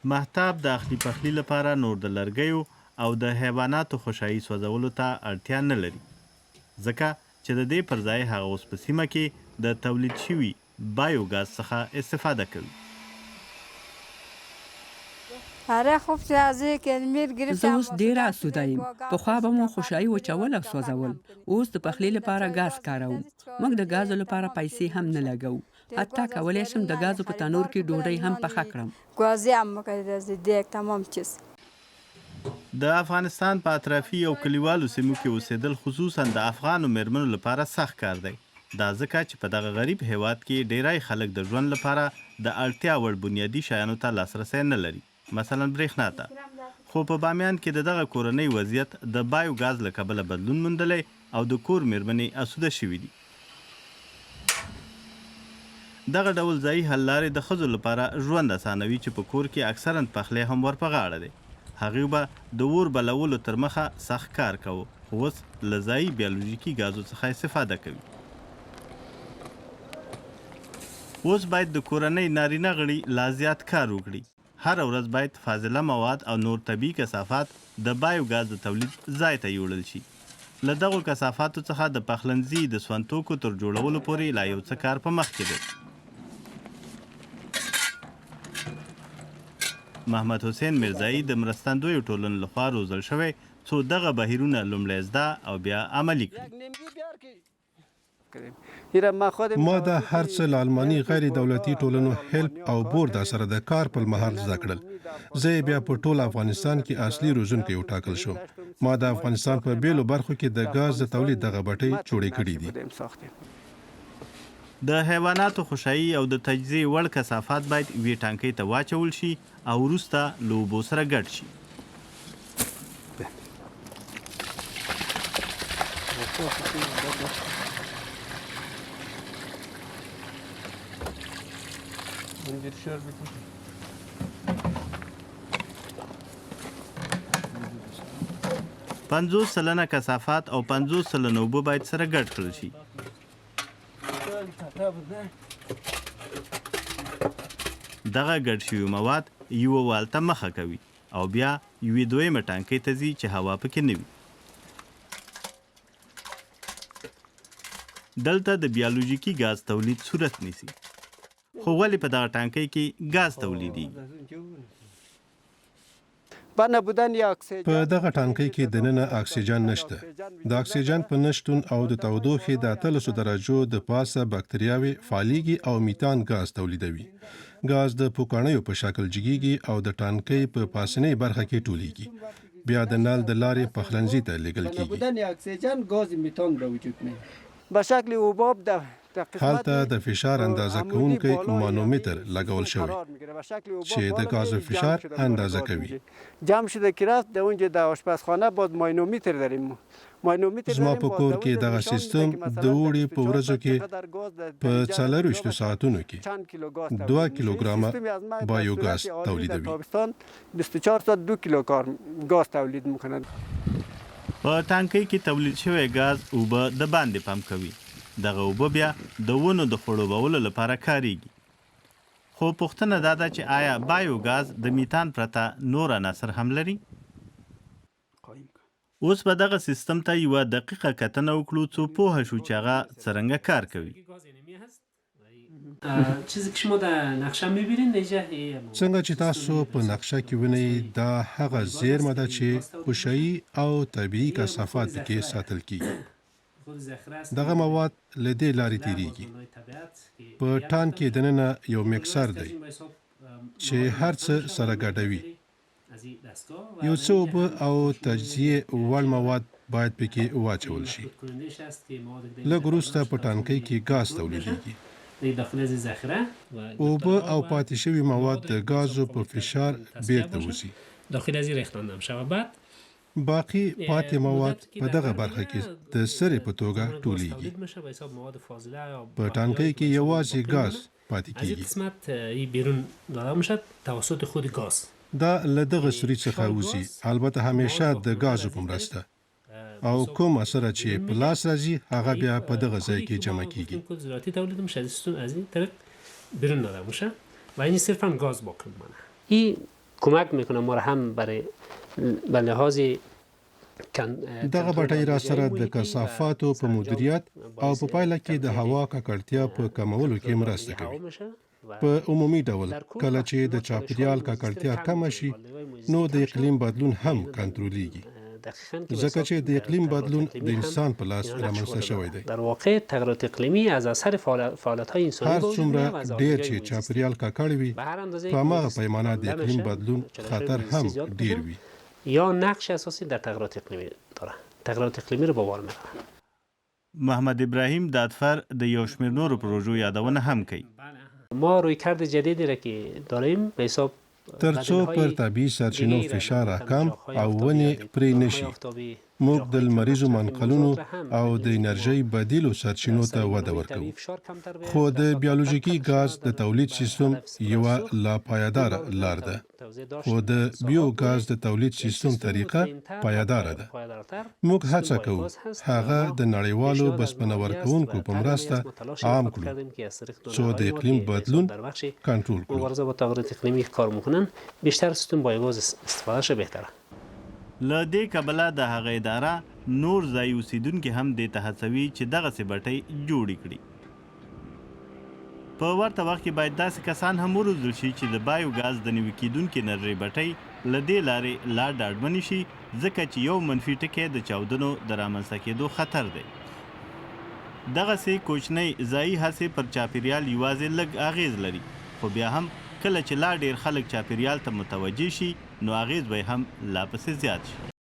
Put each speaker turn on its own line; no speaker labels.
مهتاب د اخلي پخلي لپاره نور د لرګیو او د حیواناتو خوشایي سوځولو ته اړتیا نه لري، ځکه چې د دې پر ځای هغه اوس په سیمه کې د تولید شوي بایوګاز څخه استفاده کوي.
زه اوس ډیره اسوده یم. پخوا به مو خوشایي وچول او سوځول، اوس د پخلي لپاره ګاز کاروم. موږ د ګازو لپاره پیسې هم نه لګوو. حتی کولی شم د ګازو په تنور کې ډوډۍ هم پخه کړم.
د افغانستان په اطرافي او کلیوالو سیمو کې اوسېدل خصوصا د افغانو میرمنو لپاره سخت کار دی. دا ځکه چې په دغه غریب هیواد کې ډیری خلک د ژوند لپاره د اړتیا وړ بنیادي شیانو ته لاسرسی نه لري، مثلا برېښنا ته. خو په بامیان کې د دغه کورنۍ وضعیت د بایوګاز له کبله بدلون موندلی او د کور میرمنې اسوده شوي دي. دغه ډول ځایي حل لارې د ښځو لپاره ژوند اسانوي چې په کور کې اکثرا پخلی هم ور په غاړه دی. هغوی به د اور بلولو تر مخه سخت کار کوو، خو اوس له ځایي بیولوژیکي ګازو څخه استفاده کوي. اوس باید د کورنۍ نارینه غړي لا زیات کار وکړي. هره ورځ باید فاضله مواد او نور طبیعي کثافات د بایوګاز د تولید ځای ته یوړل شي. له دغو کثافاتو څخه د پخلنځي د سون توکو تر جوړولو پورې لا یو څه کار په مخ کې دی. محمد حسین میرزایی د مرستندویو ټولنو لخوا روزل شوی څو دغه بهیرونه لومړی زده او بیا عملي کړي.
ما دا هر څه له الماني غیر دولتي ټولنو هیلپ او بورډ سره د کار په مهال زده کړل. زه بیا په ټول افغانستان کې اصلي روزونکی وټاکل شوم. ما د افغانستان په بیلو برخو کې د ګاز د تولید دغه بټۍ جوړې کړې دي.
د حیواناتو خوشایي او د تجزیې وړ کثافات باید یوې ټانکۍ ته واچول شي او وروسته له اوبو سره ګډ شي. پنځوس سلنه کثافات او 50 سلنه اوبه باید سره ګډ کړل شي. دغه ګډ شوي مواد یوه والته مخه کوي او بیا یوې دویمه ټانکۍ ته ځي چې هوا پکې نه وي. دلته د بیولوژیکي ګاز تولید صورت نیسي. خو ولې په دغه ټانکۍ کې ګاز تولیدیږي؟
په دغه ټانکۍ کې دننه اکسیجن نشته. د اکسیجن په نشتون او د تودوخې د 300 درجو د پاسه باکتریاوې فعالیږي او میتان ګاز تولیدوي. ګاز د پوکاڼیو په شکل جګیږي او د ټانکۍ په پاسنۍ برخه کې ټولیږي. بیا د نل د لارې پخلنځي ته لیږل کیږي. هلته د فشار اندازه کوونکی مانومتر لګول شوی چې د غازو فشار اندازه کوي. زما په کور کې دغه سیستم د اوړي په ورځو کې په 24 ساعتونو کې 2 کیلوګرامه بایوګاز تولیدوي.
په ټانکۍ کې تولید شوی ګاز اوبه د باندې پمپ کوي. دغه اوبه بیا د ونو د خړوبولو لپاره کاریږي. خو پوښتنه دا ده چې آیا بایوګاز د میتان پرته نور عناصر هم لري؟ اوس به دغه سیستم ته یوه دقیقه کتنه وکړو څو پوه شو چې هغه څرنګه کار کوي.
څنګه چې تاسو په نقشه کې وینئ، دا هغه زیرمه ده چې خوشایي او طبیعي کثافات کې ساتل کیږي. دغه مواد له دې لارې تیریږي. په ټان کې دننه یو مکسر دی چې هر څه سره ګډوي. یو څه اوبه او تجزیې وړ مواد باید پکې واچول شي. لږ وروسته په ټانکۍ کې ګاز تولیدیږي. اوبه او پاتې شوي مواد د ګازو په فشار بیرته وځي. باقی پاتې مواد په دغه برخه کې د سرې په توګه ټولیږي. په ټانکۍ کې یوازې ګاز پاتې کیږي. دا له دغه سوري څخه وځي، البته همیشه د ګازو په مرسته، او کوم اثر چې په لاس راځي هغه بیا په دغه ځای کې جمع کیږي.
کمک میکنه ما را هم برای به لحاظ
دغه بټۍ را سره د کثافاتو په مدیریت او په پایله کې د هوا ککړتیا په کمولو کې مرسته کوي. په عمومي ډول کله چې د چاپیریال ککړتیا کم شي نو د اقلیم بدلون هم کنټرولېږي، ځکه چې د اقلیم بدلون د انسان په لاس رامنځته شوی دی.
در واقع تغیرات اقلیمی از اثر فعالیت‌های انسانی
هر څومره ډیر چې چاپیریال ککړ وي په هماغه پیمانه د اقلیم بدلون خطر هم ډیر وي.
یا نقش اساسی در تغیرات اقلیمی داره. تغیرات اقلیمی رو به بار میبره.
محمد ابراهیم دادفر د یو شمېر نورو پروژو یادونه هم کوي.
ما رویکرد جدیدی را که داریم به حساب
ترڅو پر طبیعي سرچینو فشار راکم او ونې پرې نشي، موږ د لمریزو منقلونو او د انرژۍ بدیلو سرچینو ته وده ورکوو. خو د بیولوژیکي غاز د تولید سیستم یوه لا پایداره لار ده، خو د بیو غاز د تولید سیستم طریقه پایداره ده. موږ هڅه کوو هغه د نړیوالو بسپنه ورکوونکو په مرسته عام کړو څو د اقلیم بدلون کنټرول کړو.
مبارزه با تغیرات اقلیمی کار میکنن بیشتر سیستم بایوگاز استفادهش بهتره.
له دې کبله د هغه اداره نور ځایي اوسیدونکي هم دې ته هڅوي چې دغسې بټۍ جوړې کړي. په ورته وخت کې باید داسې کسان هم وروزل شي چې د بایو ګاز د نوي کیدونکې انرژۍ بټۍ له دې لارې لا ډاډمنې شي، ځکه چې یو منفي ټکی د چاودنو د رامنځته کېدو خطر دی. دغسې کوچنۍ ځایي هڅې پر چاپیریال یوازې لږ اغیز لري، خو بیا هم کله چې لا ډیر خلک چاپیریال ته متوجه شي نو اغیز به هم لا پسې زیات شي.